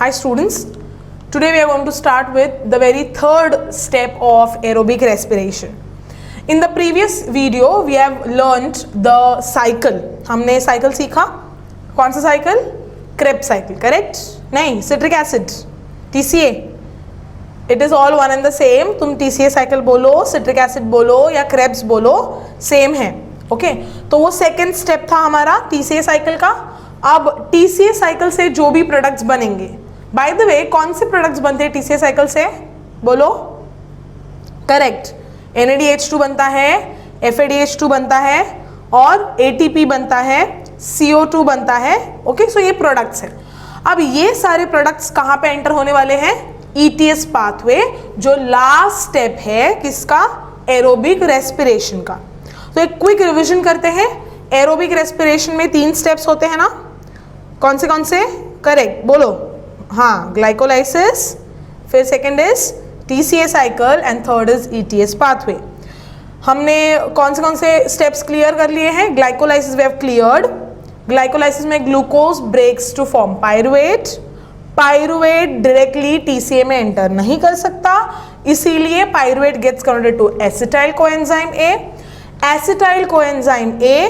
Hi students, today we are going to start with the very third step of aerobic respiration. In the previous video we have learnt the cycle. हमने cycle सीखा. कौन सा cycle? Krebs cycle, correct? नहीं, citric acid, TCA. It is all one and the same. तुम TCA cycle बोलो, citric acid बोलो या Krebs बोलो, same है. ओके तो वो सेकेंड स्टेप था हमारा TCA साइकिल का. अब TCA साइकिल से जो भी प्रोडक्ट्स बनेंगे, बाय द वे कौन से प्रोडक्ट्स बनते हैं TCA साइकिल से? बोलो. करेक्ट, NADH2 बनता है, FADH2 बनता है और ATP बनता है, CO2 बनता है. ओके सो ये प्रोडक्ट्स हैं. अब ये सारे प्रोडक्ट्स कहाँ पे एंटर होने वाले हैं? ETS पाथवे, जो लास्ट स्टेप है किसका? एरोबिक रेस्पिरेशन का. तो एक क्विक रिवीजन करते हैं. एरोबिक रेस्पिरेशन में 3 स्टेप्स होते हैं ना? कौन से? करेक्ट, बोलो. हाँ, ग्लाइकोलाइसिस, फिर second is TCA cycle and third is ETS pathway. हमने कौन से स्टेप्स क्लियर कर लिए हैं? Glycolysis we have cleared. Glycolysis में glucose breaks to form pyruvate. Pyruvate directly TCA में एंटर नहीं कर सकता, इसीलिए pyruvate gets converted to acetyl coenzyme A. Acetyl coenzyme A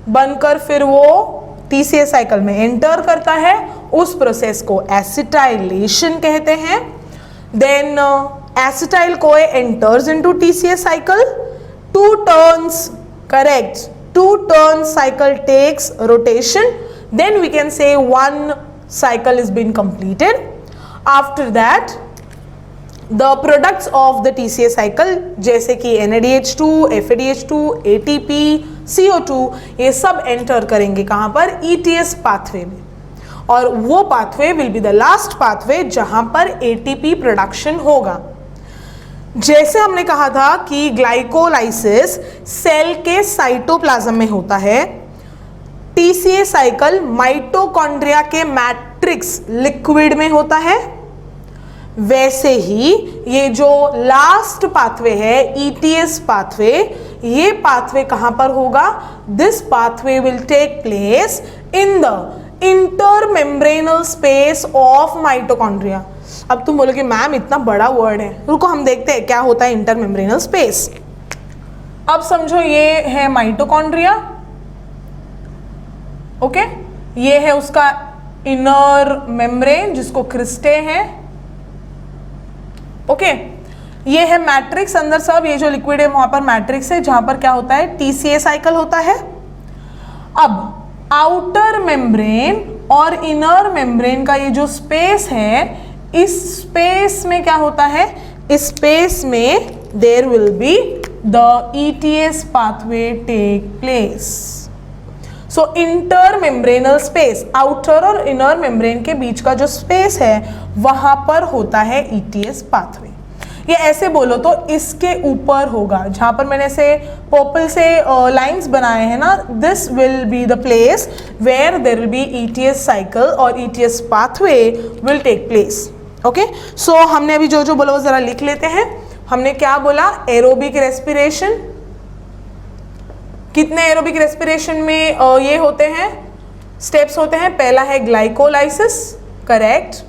बनकर फिर वो TCA साइकिल में एंटर करता है. उस प्रोसेस को एसिटाइलेशन कहते हैं. Then acetyl CoA enters into TCA cycle. 2 turns, correct, 2 turn cycle takes rotation. Then we can say 1 cycle is been completed. After that the products of the TCA cycle जैसे कि NADH2, FADH2, ATP, CO2 ये सब enter करेंगे कहाँ पर? ETS pathway में. और वो pathway will be the last pathway जहाँ पर ATP प्रोडक्शन होगा. जैसे हमने कहा था कि ग्लाइकोलाइसिस सेल के साइटोप्लाज्म में होता है, TCA साइकिल माइटोकॉन्ड्रिया के मैट्रिक्स लिक्विड में होता है, वैसे ही ये जो लास्ट पाथवे है ETS पाथवे, ये पाथवे कहां पर होगा? This pathway will take place in the intermembranal space of mitochondria. अब तुम बोलोगे मैम इतना बड़ा वर्ड है, रुको हम देखते हैं क्या होता है इंटरमेम्ब्रेनल स्पेस. अब समझो ये है माइटोकॉन्ड्रिया. ओके, ये है उसका इनर मेम्ब्रेन जिसको क्रिस्टे है. ओके, ये है मैट्रिक्स अंदर सब. ये जो लिक्विड है वहां पर मैट्रिक्स है जहां पर क्या होता है? TCA साइकिल होता है. अब आउटर मेम्ब्रेन और इनर मेम्ब्रेन का ये जो स्पेस है, इस स्पेस में क्या होता है? इस स्पेस में there will be the ETS pathway take place. So inter membranal space, outer और इनर मेम्ब्रेन के बीच का जो स्पेस है वहां पर होता है ETS पाथवे. ये ऐसे बोलो तो इसके ऊपर होगा, जहां पर मैंने से पर्पल से लाइंस बनाए हैं ना, this will be the place where there will be ETS cycle और ETS pathway will take place. Okay so हमने अभी जो बोला वो जरा लिख लेते हैं. हमने क्या बोला? Aerobic respiration. कितने एरोबिक रेस्पिरेशन में ये होते हैं? स्टेप्स होते हैं. पहला है ग्लाइकोलाइसिस, करेक्ट.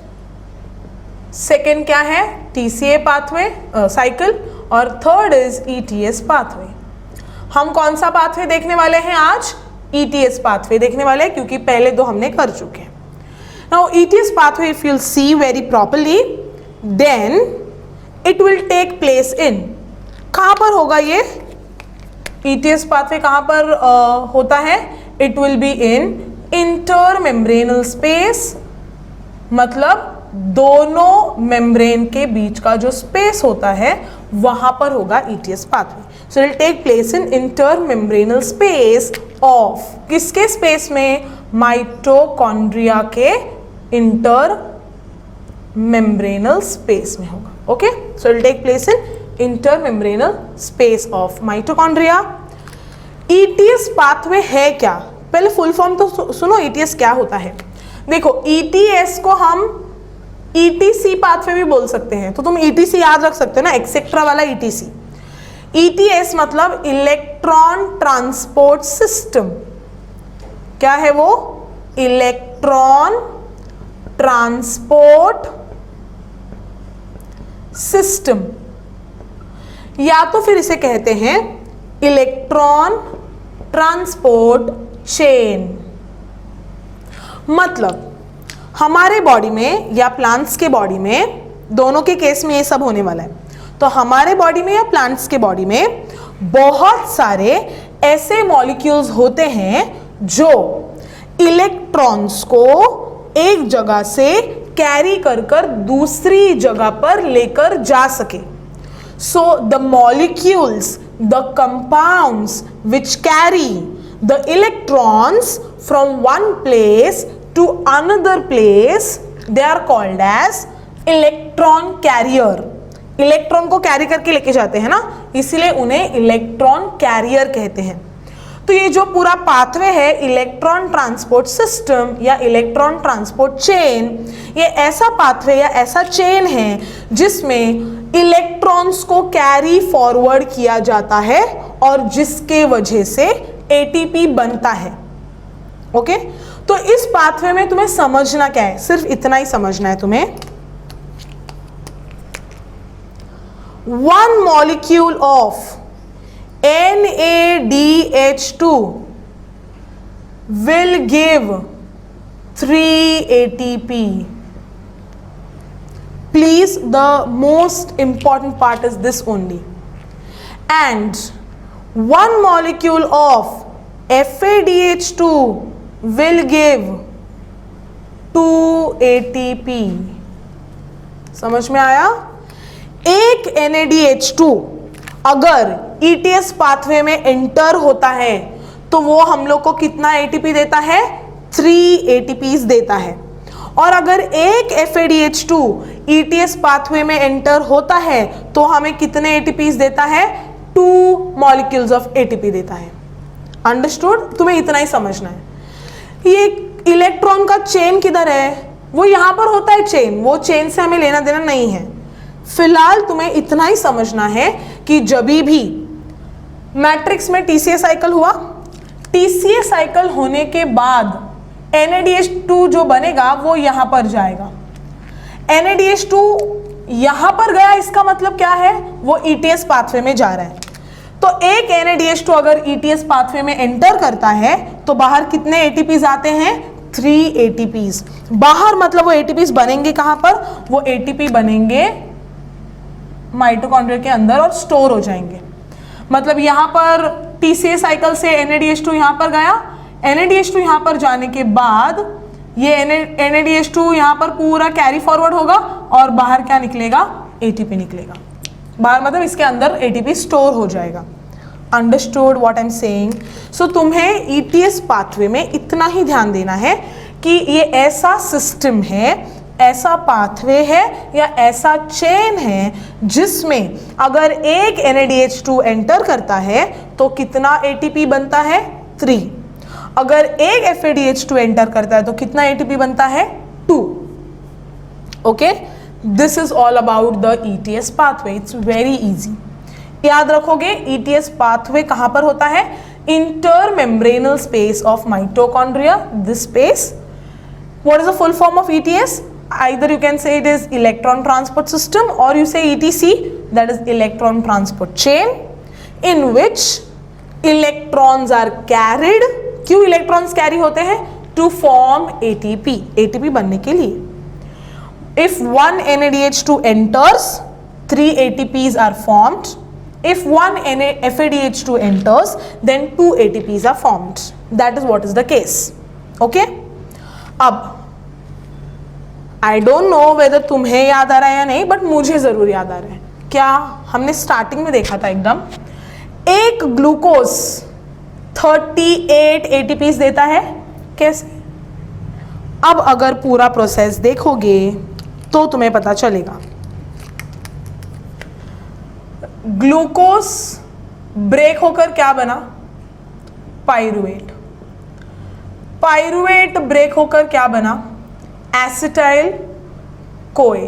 सेकेंड क्या है? TCA pathway cycle. और थर्ड इज ETS पाथवे. हम कौन सा पाथवे देखने वाले हैं आज? ETS पाथवे देखने वाले हैं, क्योंकि पहले 2 हमने कर चुके हैं. Now ETS pathway, if you'll see very properly, then it will take place in. कहाँ पर होगा ये? ETS pathway कहाँ पर होता है? It will be in intermembranal space. मतलब दोनों मेम्ब्रेन के बीच का जो स्पेस होता है वहां पर होगा ETS pathway. So it will take place in intermembranal space of किसके स्पेस में? माइटोकॉन्ड्रिया के इंटर मेम्ब्रेनल स्पेस में होगा. Okay so it take place in inter membranal space of mitochondria. ETS pathway है क्या? पहले फुल फॉर्म तो सुनो, ETS क्या होता है. देखो ETS को हम ETC पाथवे भी बोल सकते हैं, तो तुम ETC याद रख सकते हो ना, एक्सेट्रा वाला ETC. ETS मतलब इलेक्ट्रॉन ट्रांसपोर्ट सिस्टम. क्या है वो? इलेक्ट्रॉन ट्रांसपोर्ट सिस्टम, या तो फिर इसे कहते हैं इलेक्ट्रॉन ट्रांसपोर्ट चेन। मतलब हमारे बॉडी में या प्लांट्स के बॉडी में, दोनों के केस में ये सब होने वाला है, तो हमारे बॉडी में या प्लांट्स के बॉडी में बहुत सारे ऐसे मॉलिक्यूल्स होते हैं जो इलेक्ट्रॉन्स को एक जगह से कैरी कर कर दूसरी जगह पर लेकर जा सके। So the molecules, the compounds which carry the electrons from one place to another place, they are called as electron carrier. Electron को कैरी करके लेके जाते हैं ना, इसलिए उन्हें इलेक्ट्रॉन कैरियर कहते हैं। तो ये जो पूरा पाथवे है इलेक्ट्रॉन ट्रांसपोर्ट सिस्टम या इलेक्ट्रॉन ट्रांसपोर्ट चेन, ये ऐसा पाथवे या ऐसा चेन है जिसमें इलेक्ट्रॉन्स को कैरी फॉरवर्ड किया जाता है और जिसके वजह से एटीपी बनता है। ओके, तो इस पाथवे में तुम्हें समझना क्या है, सिर्फ इतना ही समझना है तुम्हें। One molecule of NADH2 will give 3 ATP. Please, the most important part is this only. And one molecule of FADH2 will give 2 ATP. समझ में आया? एक NADH2 अगर ETS पाथवे में एंटर होता है तो वो हम लोग को कितना ATP देता है? 3 ATPs देता है। और अगर एक FADH2 ETS पाथवे में एंटर होता है तो हमें कितने ATPs देता है? 2 मॉलिक्यूल्स ऑफ ATP देता है। अंडरस्टूड? तुम्हें इतना ही समझना है। ये इलेक्ट्रॉन का चेन किधर है? वो यहां पर होता है चेन, वो चेन से हमें लेना देना नहीं है। फिलहाल तुम्हें इतना ही समझना है कि जब भी मैट्रिक्स में TCA साइकिल हुआ, TCA साइकिल होने के बाद NADH2 जो बनेगा वो यहां पर जाएगा। NADH2 यहां पर गया, इसका मतलब क्या है? वो ETS पाथवे में जा रहा है। तो एक NADH2 अगर ETS पाथवे में एंटर करता है तो बाहर कितने ATPs आते हैं? 3 ATPs। बाहर मतलब वो ATPs बनेंगे कहां पर? वो ATP बनेंगे माइटोकॉन्ड्रिया के अंदर और स्टोर हो जाएंगे। मतलब यहाँ पर TCA साइकिल से NADH2 यहाँ पर गया, NADH2 यहाँ पर जाने के बाद ये NADH2 यहाँ पर पूरा कैरी फॉरवर्ड होगा और बाहर क्या निकलेगा? ATP निकलेगा। बाहर मतलब इसके अंदर ATP स्टोर हो जाएगा। Understood what I am saying? So तुम्हें ETS पाथवे में इतना ही ध्यान देना है कि ये ऐसा सिस्टम है, ऐसा पाथवे है या ऐसा चेन है जिसमें अगर एक NADH2 एंटर करता है तो कितना ATP बनता है? 3। अगर एक FADH2 एंटर करता है तो कितना ATP बनता है? 2। Okay, this is all about the ETS pathway. It's very easy. याद रखोगे ETS पाथवे कहां पर होता है? Intermembranal space of mitochondria, this space. What is the full form of ETS? Either you can say it is electron transport system or you say ETC, that is electron transport chain, in which electrons are carried. क्यों electrons carry होते हैं? To form ATP, ATP बनने के लिए। If one NADH2 enters, 3 ATPs are formed. If one FADH2 enters, then 2 ATPs are formed. That is what is the case. Okay? अब I don't know whether तुम्हें याद आ रहा है या नहीं, बट मुझे जरूर याद आ रहा है। क्या हमने स्टार्टिंग में देखा था एकदम, एक ग्लूकोज 38 ATPs देता है। कैसे? अब अगर पूरा प्रोसेस देखोगे तो तुम्हें पता चलेगा। ग्लूकोज ब्रेक होकर क्या बना? पाइरुवेट। पाइरुवेट ब्रेक होकर क्या बना? Acetyl CoA.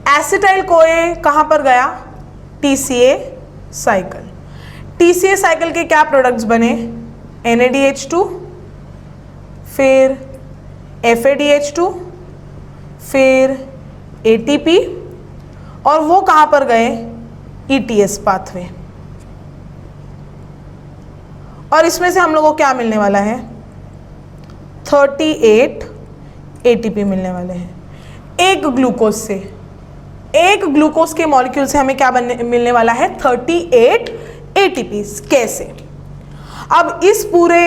एसिटाइल कोए कहां पर गया? TCA cycle. TCA साइकिल के क्या प्रोडक्ट्स बने? NADH2, फिर FADH2 फिर ATP, और वो कहाँ पर गए, ETS पाथवे। और इसमें से हम लोगों को क्या मिलने वाला है, 38 ATP मिलने वाले हैं। एक ग्लूकोज से, एक ग्लूकोज के मॉलिक्यूल से हमें क्या मिलने वाला है, 38 ATPs। कैसे? अब इस पूरे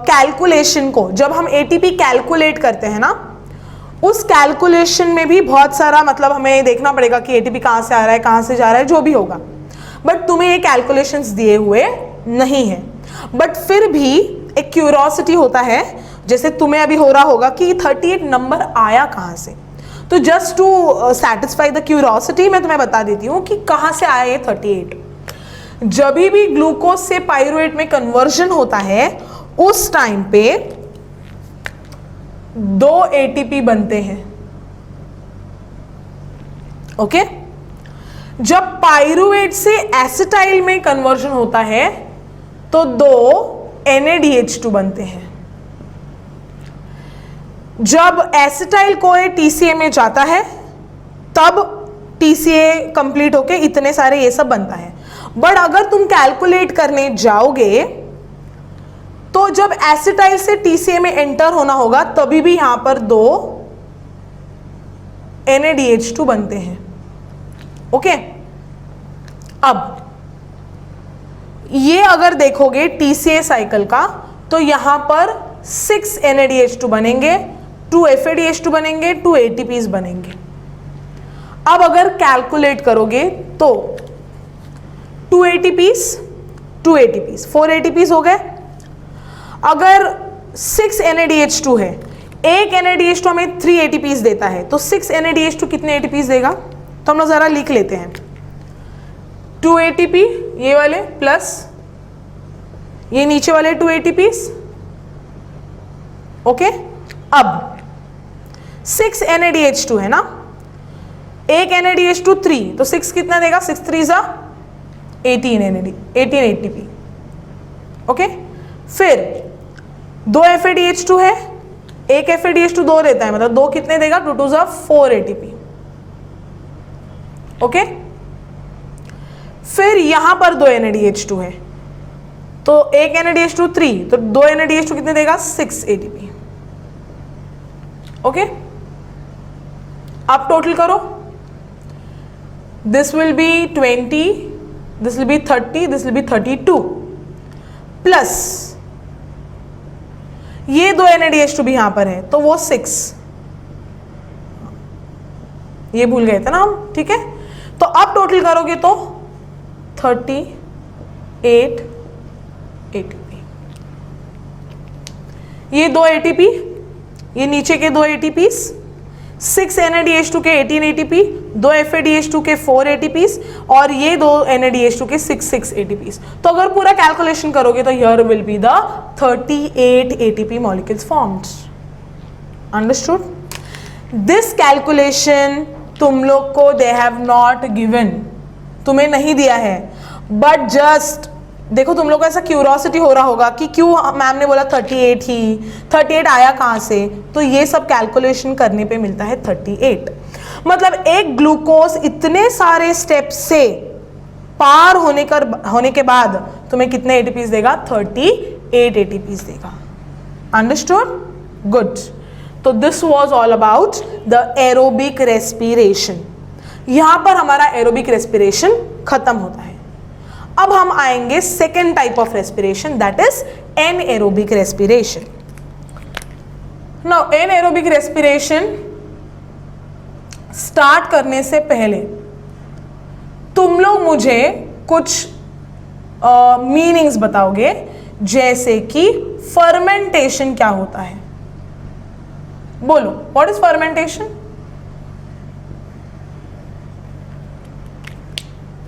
कैलकुलेशन को जब हम ATP कैलकुलेट करते हैं ना, उस कैलकुलेशन में भी बहुत सारा मतलब हमें देखना पड़ेगा कि ATP कहाँ से आ रहा है, कहाँ से जा रहा है, जो भी होगा। बट तुम्हें ये कैलकुलेशंस दिए हुए नहीं है, बट फिर भी एक क्यूरोसिटी होता है, जैसे तुम्हें अभी हो रहा होगा कि 38 नंबर आया कहाँ से। तो just to satisfy the curiosity मैं तुम्हें बता देती हूँ कि कहाँ से आया ये 38। जब भी ग्लूकोज से पाइरुवेट में कन्वर्जन होता है, उस टाइम पे 2 ATP बनते हैं। ओके? जब पाइरुवेट से एसिटाइल में कन्वर्जन होता है तो 2 NADH2 बनते हैं। जब एसिटाइल कोए TCA में जाता है तब TCA कंप्लीट होके इतने सारे ये सब बनता है। बट अगर तुम कैलकुलेट करने जाओगे तो जब एसिटाइल से TCA में एंटर होना होगा तभी भी यहां पर 2 NADH2 बनते हैं। ओके? अब ये अगर देखोगे TCA साइकिल का तो यहां पर 6 NADH2 बनेंगे, 2 FADH2 बनेंगे, 2 ATPs बनेंगे। अब अगर कैलकुलेट करोगे तो 2 ATPs, 2 ATPs, 4 ATPs हो गए। अगर 6 NADH2 है, एक NADH2 हमें 3 ATPs देता है, तो 6 NADH2 कितने ATPs देगा? तो हम लोग जरा लिख लेते हैं। 2 ATP ये वाले प्लस ये नीचे वाले 2 ATPs। ओके? अब 6 NADH2 है ना, एक NADH2 3, तो 6 कितना देगा? 6 3 जा 18 ATP। ओके? फिर 2 FADH2 है, एक FADH2 2 देता है, मतलब 2 कितने देगा? 2 2 जा 4 ATP। ओके? फिर यहां पर 2 NADH2 है, तो एक NADH2 3, तो 2 NADH2 कितने देगा? 6 ATP। ओके? अब टोटल करो, this will B 20, this will B 30, this will B 32 plus ये 2 NADH2 भी यहां पर है, तो वो 6, ये भूल गए थे ना हम, ठीक है? तो अब टोटल करोगे तो 38 ATP। ये 2 ATP, ये नीचे के 2 ATPs, 6 NADH2 के 18 ATP, 2 FADH2 के 4 ATPs और ये 2 NADH2 के 6 ATPs। तो अगर पूरा कैलकुलेशन करोगे तो here will be the 38 ATP molecules formed. Understood? This calculation तुम लोग को they have not given, तुम्हें नहीं दिया है, बट जस्ट देखो तुम लोग को ऐसा क्यूरोसिटी हो रहा होगा कि क्यों मैम ने बोला 38 ही, 38 आया कहाँ से? तो ये सब कैलकुलेशन करने पे मिलता है 38। मतलब एक ग्लूकोज इतने सारे स्टेप्स से पार होने के बाद तुम्हें कितने एटीपीज देगा? 38 एटीपीज देगा। अंडरस्टूड? गुड। तो this was all about the aerobic respiration. यहां पर हमारा एरोबिक रेस्पिरेशन खत्म होता है। अब हम आएंगे second type of respiration, that is anaerobic respiration. Now anaerobic respiration start करने से पहले तुम लोग मुझे कुछ मीनिंग्स बताओगे, जैसे कि फर्मेंटेशन क्या होता है। बोलो, व्हाट इज फर्मेंटेशन?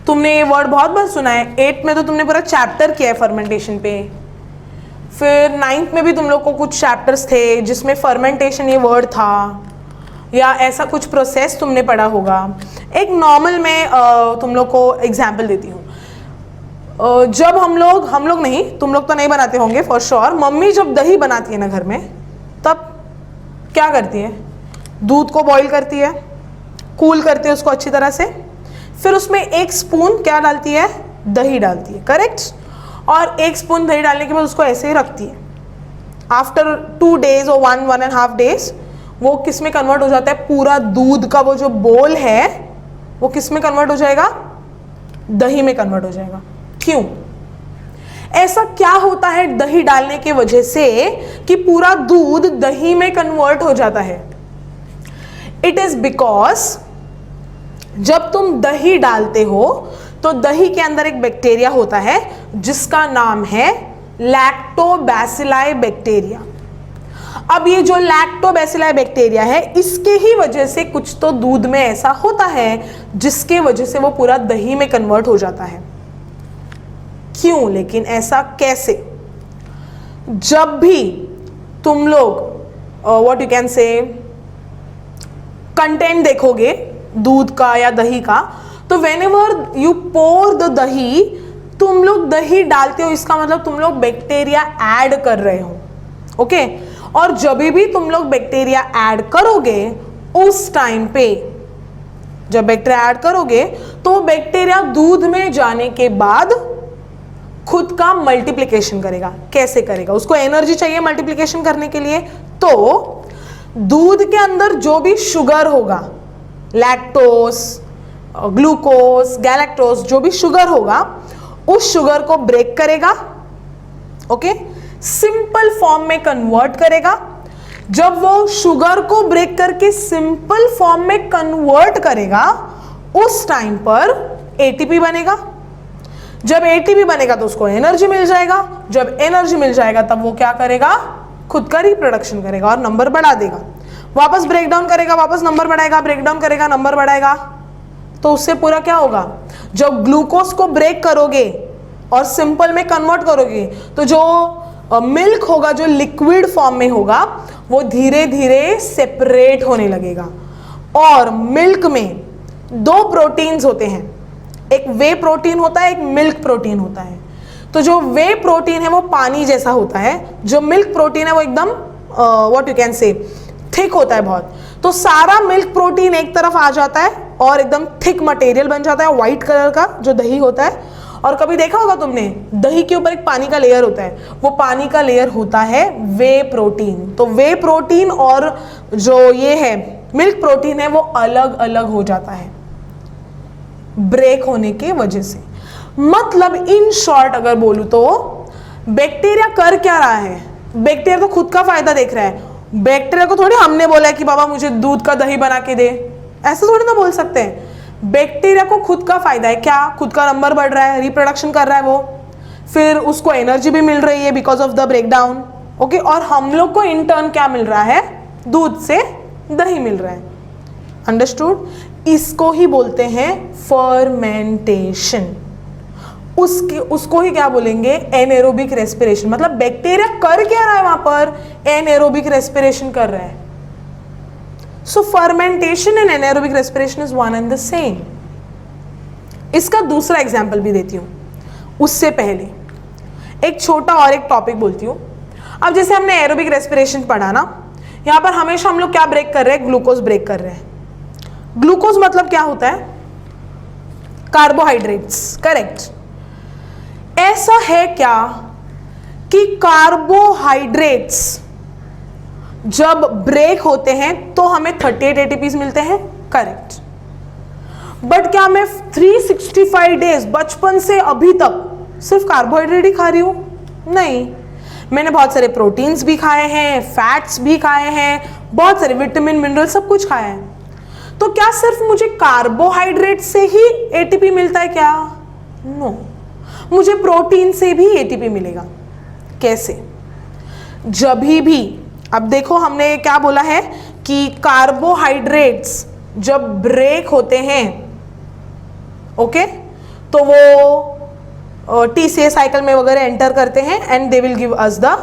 तुमने ये वर्ड बहुत बार सुना है। 8th में तो तुमने पूरा चैप्टर किया है फर्मेंटेशन पे, फिर 9th में भी तुम लोग को कुछ चैप्टर्स थे जिसमें फर्मेंटेशन ये वर्ड था, या ऐसा कुछ प्रोसेस तुमने पढ़ा होगा। एक नॉर्मल में तुम लोग को एग्जाम्पल देती हूँ। जब हम लोग नहीं, तुम लोग तो नहीं बनाते होंगे फॉर श्योर, मम्मी जब दही बनाती है ना घर में, तब क्या करती है? दूध को बॉईल करती है, कूल करती है उसको अच्छी तरह से, फिर उसमें 1 स्पून क्या डालती है, दही डालती है, करेक्ट। और 1 स्पून दही डालने के बाद उसको ऐसे ही रखती है। आफ्टर 2 days और 1.5 days वो किस में कन्वर्ट हो जाता है, पूरा दूध का वो जो बोल है वो किस में कन्वर्ट हो जाएगा, दही में कन्वर्ट हो जाएगा। क्यों ऐसा क्या होता है दही डालने के वजह से कि पूरा दूध दही में कन्वर्ट हो जाता है? इट इज बिकॉज जब तुम दही डालते हो तो दही के अंदर एक बैक्टीरिया होता है जिसका नाम है लैक्टोबैसिलाई बैक्टीरिया। अब ये जो लैक्टोबैसिलाई बैक्टीरिया है इसके ही वजह से कुछ तो दूध में ऐसा होता है जिसके वजह से वो पूरा दही में कन्वर्ट हो जाता है। क्यों, लेकिन ऐसा कैसे? जब भी तुम लोग what you can say content देखोगे दूध का या दही का, तो व्हेनेवर यू पोर द दही, तुम लोग दही डालते हो, इसका मतलब तुम लोग बैक्टीरिया ऐड कर रहे हो, ओके। और जब भी तुम लोग बैक्टीरिया ऐड करोगे उस टाइम पे, जब बैक्टीरिया ऐड करोगे तो बैक्टीरिया दूध में जाने के बाद खुद का मल्टीप्लिकेशन करेगा। कैसे करेगा? उसको एनर्जी चाहिए मल्टीप्लिकेशन करने के लिए, तो दूध के अंदर जो भी शुगर होगा, लैक्टोस, ग्लूकोज, गैलेक्टोस, जो भी शुगर होगा उस शुगर को ब्रेक करेगा, ओके, सिंपल फॉर्म में कन्वर्ट करेगा। जब वो शुगर को ब्रेक करके सिंपल फॉर्म में कन्वर्ट करेगा उस टाइम पर एटीपी बनेगा। जब एटीपी बनेगा तो उसको एनर्जी मिल जाएगा। जब एनर्जी मिल जाएगा तब वो क्या करेगा, खुद का रिप्रोडक्शन करेगा और नंबर बढ़ा देगा। वापस ब्रेक डाउन करेगा, वापस नंबर बढ़ाएगा, ब्रेक डाउन करेगा, नंबर बढ़ाएगा। तो उससे पूरा क्या होगा, जब ग्लूकोज को ब्रेक करोगे और सिंपल में कन्वर्ट करोगे तो जो मिल्क होगा, जो लिक्विड फॉर्म में होगा, वो धीरे धीरे सेपरेट होने लगेगा। और मिल्क में 2 प्रोटीन्स होते हैं, एक वे प्रोटीन होता है, एक मिल्क प्रोटीन होता है। तो जो वे प्रोटीन है वो पानी जैसा होता है, जो मिल्क प्रोटीन है वो एकदम what you can say thick होता है बहुत। तो सारा मिल्क प्रोटीन एक तरफ आ जाता है और एकदम थिक मटेरियल बन जाता है, व्हाइट कलर का जो दही होता है। और कभी देखा होगा तुमने, दही के ऊपर एक पानी का लेयर होता है, वो पानी का लेयर होता है वे प्रोटीन। तो वे प्रोटीन और जो ये है मिल्क प्रोटीन है वो अलग अलग हो जाता है ब्रेक होने के वजह से। मतलब इन शॉर्ट अगर बोलूं तो बैक्टीरिया कर क्या रहा है, बैक्टीरिया तो खुद का फायदा देख रहा है। बैक्टीरिया को थोड़ी हमने बोला है कि बाबा मुझे दूध का दही बना के दे, ऐसा थोड़ी ना बोल सकते हैं। बैक्टीरिया को खुद का फायदा है, क्या, खुद का नंबर बढ़ रहा है, रिप्रोडक्शन कर रहा है वो, फिर उसको एनर्जी भी मिल रही है because of the breakdown, okay. और हम लोग को इन टर्न क्या मिल रहा है, दूध से दही मिल रहा है। अंडरस्टूड? इसको ही बोलते हैं फर्मेंटेशन। उसको ही क्या बोलेंगे, एनएरोबिक रेस्पिरेशन। मतलब बैक्टीरिया कर क्या रहा है वहां पर, एनएरोबिक रेस्पिरेशन कर रहा है। So fermentation and anaerobic respiration is one and the same. इसका दूसरा एग्जांपल भी देती हूं, उससे पहले एक छोटा और एक टॉपिक बोलती हूं। अब जैसे हमने एरोबिक रेस्पिरेशन पढ़ा ना, यहां पर हमेशा हम लोग क्या ब्रेक कर रहे हैं, ग्लूकोज ब्रेक कर रहे हैं। ग्लूकोज मतलब क्या होता है, कार्बोहाइड्रेट्स, करेक्ट। ऐसा है क्या कि कार्बोहाइड्रेट्स जब ब्रेक होते हैं तो हमें 38 एटीपीज मिलते हैं, करेक्ट। बट क्या मैं 365 डेज बचपन से अभी तक सिर्फ कार्बोहाइड्रेट ही खा रही हूं? नहीं, मैंने बहुत सारे प्रोटीन्स भी खाए हैं, फैट्स भी खाए हैं, बहुत सारे विटामिन मिनरल सब कुछ खाया है। तो क्या सिर्फ मुझे कार्बोहाइड्रेट से ही एटीपी मिलता है क्या? नो, मुझे प्रोटीन से भी एटीपी मिलेगा। कैसे? जब भी, अब देखो हमने क्या बोला है कि कार्बोहाइड्रेट्स जब ब्रेक होते हैं, ओके, तो वो टीसीए साइकिल में वगैरह एंटर करते हैं and they will give us the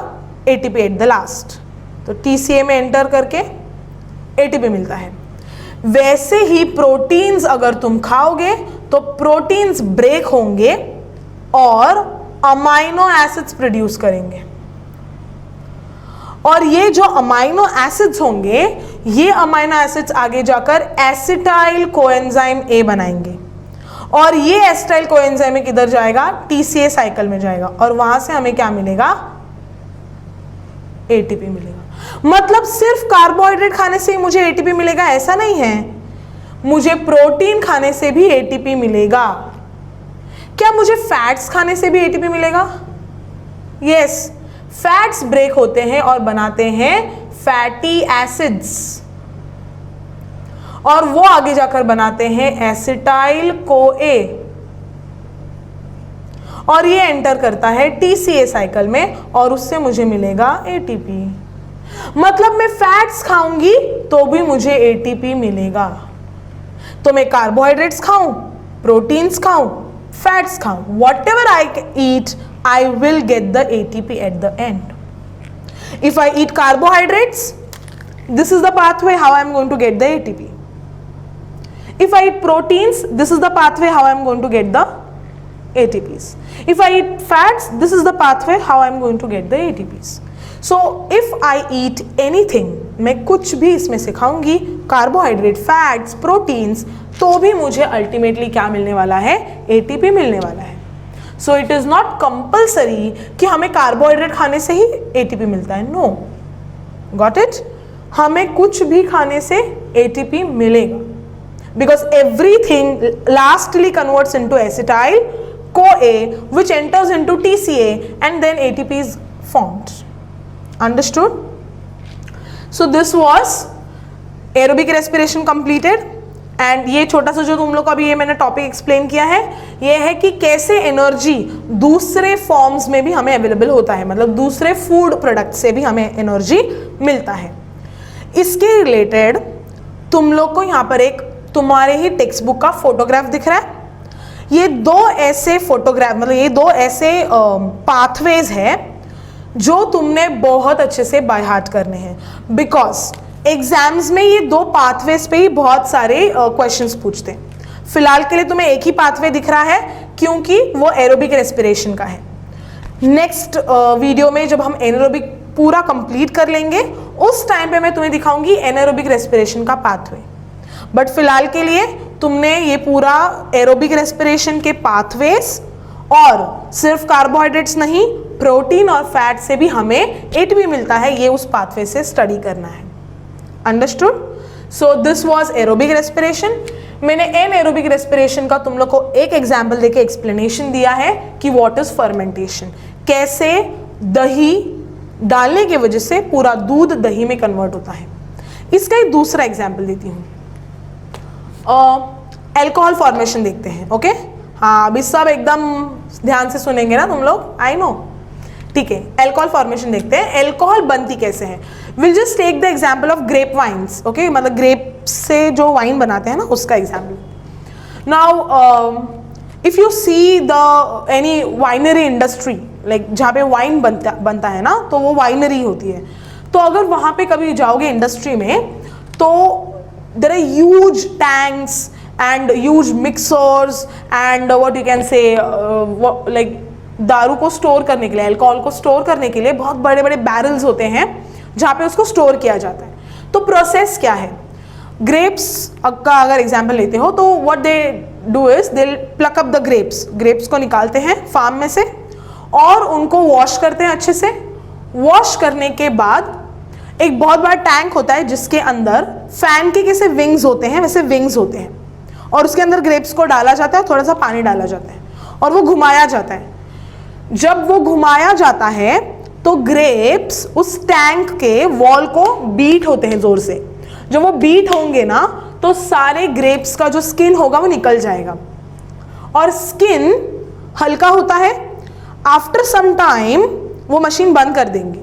ATP at the last. तो टीसीए में एंटर करके एटीपी मिलता है। वैसे ही प्रोटीन्स अगर तुम खाओगे तो प्रोटीन्स ब्रेक होंगे और अमाइनो एसिड्स प्रोड्यूस करेंगे। और ये जो अमाइनो एसिड्स होंगे ये अमाइनो एसिड्स आगे जाकर एसिटाइल कोएंजाइम ए बनाएंगे और ये एसिटाइल कोएंजाइम किधर जाएगा, टीसीए साइकिल में जाएगा और वहां से हमें क्या मिलेगा, एटीपी मिलेगा। मतलब सिर्फ कार्बोहाइड्रेट खाने से ही मुझे एटीपी मिलेगा ऐसा नहीं है, मुझे प्रोटीन खाने से भी एटीपी मिलेगा। क्या मुझे फैट्स खाने से भी एटीपी मिलेगा? यस, फैट्स ब्रेक होते हैं और बनाते हैं फैटी एसिड्स और वो आगे जाकर बनाते हैं एसिटाइल कोए और ये एंटर करता है टीसीए साइकिल में और उससे मुझे मिलेगा एटीपी। मतलब मैं फैट्स खाऊंगी तो भी मुझे एटीपी मिलेगा। तो मैं कार्बोहाइड्रेट्स खाऊं, प्रोटीन्स खाऊं, फैट्स खाऊं, whatever I eat, I will get the ATP at the end. If I eat carbohydrates, this is the pathway how I am going to get the ATP. If I eat proteins, this is the pathway how I am going to get the ATPs. If I eat fats, this is the pathway how I am going to get the ATPs. So if I eat anything, मैं कुछ भी इसमें से खाऊंगी, carbohydrate, fats, proteins, तो भी मुझे ultimately क्या मिलने वाला है, एटीपी मिलने वाला है। So it is not compulsory कि हमें कार्बोहाइड्रेट खाने से ही एटीपी मिलता है, नो, गॉट इट, हमें कुछ भी खाने से एटीपी मिलेगा because everything lastly converts into acetyl CoA which enters into TCA and then ATP is formed. Understood? So this was aerobic respiration completed and ये छोटा सा जो तुम लोग को अभी ये मैंने टॉपिक एक्सप्लेन किया है ये है कि कैसे एनर्जी दूसरे फॉर्म्स में भी हमें अवेलेबल होता है, मतलब दूसरे फूड प्रोडक्ट से भी हमें एनर्जी मिलता है। इसके रिलेटेड तुम लोग को यहाँ पर एक तुम्हारे ही टेक्स्ट बुक का फोटोग्राफ दिख रहा है। ये दो ऐसे फोटोग्राफ, मतलब ये दो ऐसे पाथवेज है जो तुमने बहुत अच्छे से बाय हार्ट करने हैं बिकॉज एग्जाम्स में ये दो पाथवेज पे ही बहुत सारे क्वेश्चंस पूछते हैं। फिलहाल के लिए तुम्हें एक ही पाथवे दिख रहा है क्योंकि वो एरोबिक रेस्पिरेशन का है। नेक्स्ट वीडियो में जब हम एनारोबिक पूरा कंप्लीट कर लेंगे उस टाइम पे मैं तुम्हें दिखाऊंगी एनारोबिक रेस्पिरेशन का पाथवे। बट फिलहाल के लिए तुमने ये पूरा एरोबिक रेस्पिरेशन के पाथवेज और सिर्फ कार्बोहाइड्रेट्स नहीं, प्रोटीन और फैट से भी हमें एटीपी मिलता है, ये उस पाथवे से स्टडी करना है। Understood? So this was aerobic respiration. मैंने एनारोबिक रेस्पिरेशन का तुम लोग को एक एग्जाम्पल देके एक्सप्लेनेशन दिया है कि व्हाट इज फर्मेंटेशन, कैसे दही डालने की वजह से पूरा दूध दही में कन्वर्ट होता है। इसका एक दूसरा एग्जाम्पल देती हूँ, अल्कोहल फॉर्मेशन देखते हैं। ओके, हाँ अभी सब एकदम ध्यान से सुनेंगे ना तुम लोग, आई नो, ठीक है। अल्कोहल फॉर्मेशन देखते हैं, अल्कोहल बनती कैसे है। Will just take the example of grape wines, okay, मतलब ग्रेप से जो वाइन बनाते हैं ना उसका example. Now if you see the any winery industry, like जहाँ पे वाइन बनता है ना, तो वो वाइनरी होती है। तो अगर वहाँ पे कभी जाओगे इंडस्ट्री में तो there are huge tanks and huge mixers and what you can say like दारू को स्टोर करने के लिए, अल्कोहल को स्टोर करने के लिए बहुत बड़े बड़े बैरल्स होते हैं जहाँ पे उसको स्टोर किया जाता है। तो प्रोसेस क्या है, ग्रेप्स का अगर एग्जांपल लेते हो तो what they do is they pluck up the grapes को निकालते हैं फार्म में से और उनको वॉश करते हैं अच्छे से। वॉश करने के बाद एक बहुत बड़ा टैंक होता है जिसके अंदर फैन के कैसे विंग्स होते हैं वैसे विंग्स होते हैं और उसके अंदर ग्रेप्स को डाला जाता है, थोड़ा सा पानी डाला जाता है और वो घुमाया जाता है। जब वो घुमाया जाता है तो ग्रेप्स उस टैंक के वॉल को बीट होते हैं जोर से। जब वो बीट होंगे ना तो सारे ग्रेप्स का जो स्किन होगा वो निकल जाएगा और स्किन हल्का होता है। आफ्टर सम टाइम वो मशीन बंद कर देंगे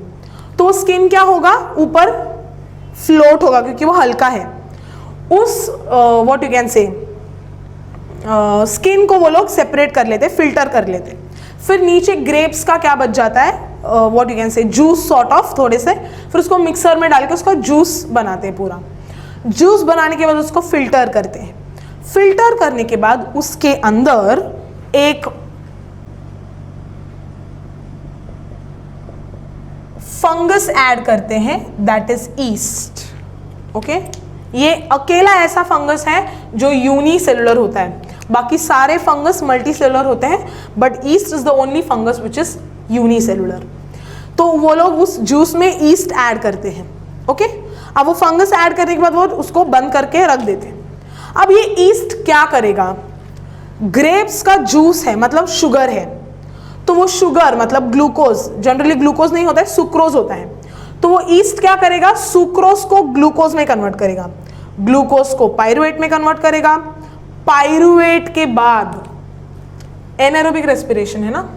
तो स्किन क्या होगा, ऊपर फ्लोट होगा क्योंकि वो हल्का है। उस what you can say skin को वो लोग सेपरेट कर लेते, फिल्टर कर लेते। फिर नीचे ग्रेप्स का क्या बच जाता है, what you can say juice sort of थोड़े से, फिर उसको मिक्सर में डाल के उसका जूस बनाते हैं। पूरा जूस बनाने के बाद उसको फिल्टर करते हैं। फिल्टर करने के बाद उसके अंदर एक फंगस ऐड करते हैं, दैट इज ईस्ट। ओके ये अकेला ऐसा फंगस है जो यूनिसेलुलर होता है, बाकी सारे फंगस मल्टीसेलुलर होते हैं, but east is the only fungus which is unicellular. तो वो लोग उस जूस में ईस्ट ऐड करते हैं। ओके अब वो फंगस ऐड करने के बाद वो उसको बंद करके रख देते हैं। अब ये ईस्ट क्या करेगा, ग्रेप्स का जूस है मतलब शुगर है, तो वो शुगर मतलब ग्लूकोज, जनरली ग्लूकोज नहीं होता है, सुक्रोज होता है, तो वो ईस्ट क्या करेगा, सुक्रोज को ग्लूकोज में कन्वर्ट करेगा, ग्लूकोज को पायरुवेट में कन्वर्ट करेगा, पायरुवेट के बाद एनारोबिक रेस्पिरेशन है ना,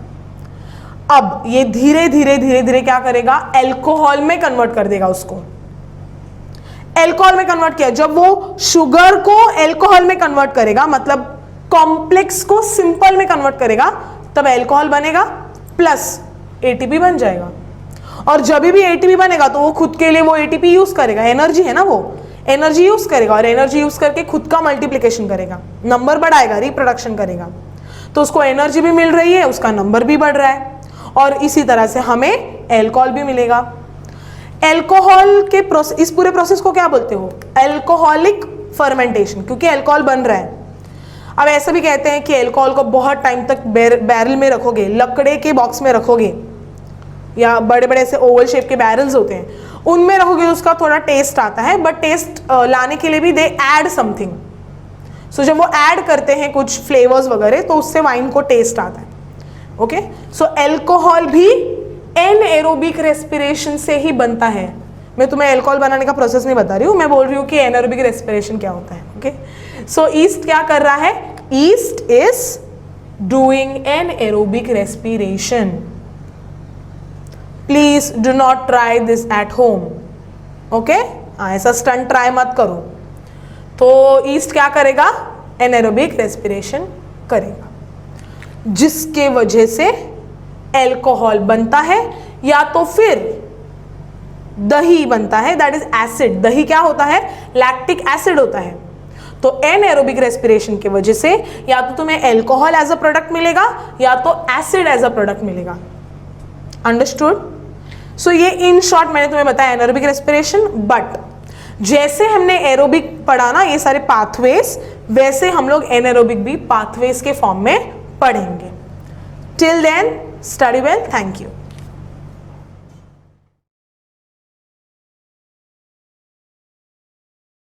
अब ये धीरे धीरे धीरे धीरे क्या करेगा, एल्कोहल में कन्वर्ट कर देगा उसको। एल्कोहल में कन्वर्ट किया, जब वो शुगर को एल्कोहल में कन्वर्ट करेगा, मतलब कॉम्प्लेक्स को सिंपल में कन्वर्ट करेगा, तब एल्कोहल बनेगा प्लस एटीपी बन जाएगा। और जब भी एटीपी बनेगा तो वो खुद के लिए वो एटीपी यूज करेगा, एनर्जी है ना, वो एनर्जी यूज करेगा और एनर्जी यूज करके खुद का मल्टीप्लिकेशन करेगा, नंबर बढ़ाएगा, रिप्रोडक्शन करेगा, तो उसको एनर्जी भी मिल रही है, उसका नंबर भी बढ़ रहा है, और इसी तरह से हमें एल्कोहल भी मिलेगा। एल्कोहल के प्रोसेस, इस पूरे प्रोसेस को क्या बोलते हो, एल्कोहलिक फर्मेंटेशन, क्योंकि एल्कोहल बन रहा है। अब ऐसा भी कहते हैं कि एल्कोहल को बहुत टाइम तक बैरल में रखोगे, लकड़े के बॉक्स में रखोगे, या बड़े बड़े ऐसे ओवल शेप के बैरल्स होते हैं, उनमें रखोगे, उसका थोड़ा टेस्ट आता है, बट टेस्ट लाने के लिए भी दे ऐड समथिंग। सो जब वो ऐड करते हैं कुछ फ्लेवर्स वगैरह, तो उससे वाइन को टेस्ट आता है। ओके सो एल्कोहल भी एनएरोबिक रेस्पिरेशन से ही बनता है। मैं तुम्हें एल्कोहल बनाने का प्रोसेस नहीं बता रही हूँ, मैं बोल रही हूँ कि एनएरोबिक रेस्पिरेशन क्या होता है। ओके सो ईस्ट क्या कर रहा है, east is doing anaerobic respiration. Please do not try this at home. Okay ऐसा स्टंट ट्राई मत करो। तो ईस्ट क्या करेगा, एनएरोबिक रेस्पिरेशन करेगा, जिसके वजह से एल्कोहल बनता है, या तो फिर दही बनता है, दैट इज एसिड। दही क्या होता है, लैक्टिक एसिड होता है। तो एनएरोबिक रेस्पिरेशन की वजह से या तो तुम्हें एल्कोहल एज अ प्रोडक्ट मिलेगा, या तो एसिड एज अ प्रोडक्ट मिलेगा। अंडरस्टूड? सो ये इन शॉर्ट मैंने तुम्हें बताया एनएरोबिक रेस्पिरेशन। बट जैसे हमने एरोबिक पढ़ा ना, ये सारे पाथवेज, वैसे हम लोग एनएरोबिक भी पाथवेज के फॉर्म में पढ़ेंगे। Till then study well, thank you.